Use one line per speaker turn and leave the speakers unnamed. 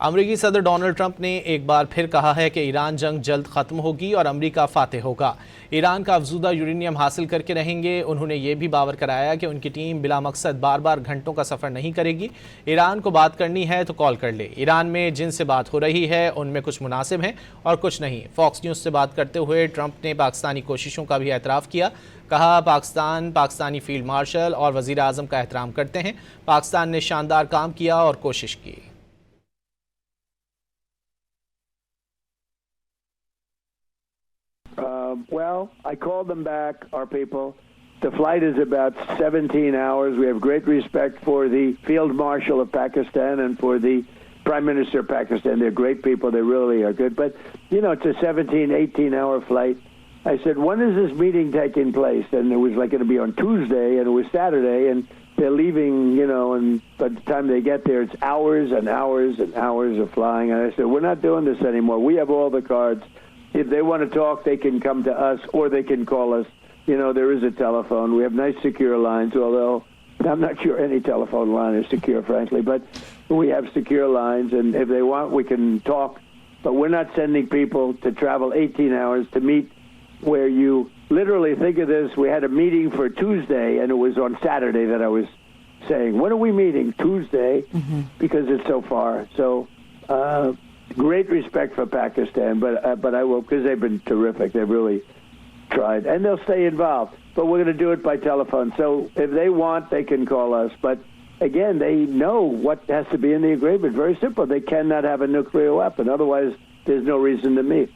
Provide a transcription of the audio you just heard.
अमरीकी सदर Donald Trump ने एक बार फिर कहा है कि ईरान जंग जल्द खत्म होगी और अमरीका फातेह होगा। ईरान का अफजूदा यूरेनियम हासिल करके रहेंगे। उन्होंने ये भी बावर कराया कि उनकी टीम बिला मकसद बार बार घंटों का सफ़र नहीं करेगी। ईरान को बात करनी है तो कॉल कर ले। ईरान में जिनसे बात हो रही है उनमें कुछ मुनासिब हैं और कुछ नहीं। फॉक्स न्यूज़ से बात करते हुए ट्रंप ने पाकिस्तानी कोशिशों का भी एतराफ़ किया। कहा, पाकिस्तानी फील्ड मार्शल और वज़ीर आज़म का एहतराम करते हैं। पाकिस्तान ने शानदार काम किया और कोशिश की।
Well, I called them back, our people. The flight is about 17 hours. We have great respect for the Field Marshal of Pakistan and for the Prime Minister of Pakistan. They're great people. They really are good. But, you know, it's a 17, 18-hour flight. I said, when is this meeting taking place? And it was like going to be on Tuesday, and it was Saturday, and they're leaving, you know, and by the time they get there, it's hours and hours and hours of flying. And I said, we're not doing this anymore. We have all the cards. If they want to talk, they can come to us or they can call us. You know, there is a telephone. We have nice secure lines, although I'm not sure any telephone line is secure, frankly. But we have secure lines, and if they want, we can talk. But we're not sending people to travel 18 hours to meet where you literally think of this. We had a meeting for Tuesday, and it was on Saturday that I was saying, when are we meeting? Tuesday, because it's so far. So, great respect for Pakistan, but I will, because they've been terrific. They've really tried, and they'll stay involved. But we're going to do it by telephone. So if they want, they can call us. But again, they know what has to be in the agreement. Very simple. They cannot have a nuclear weapon. Otherwise, there's no reason to meet.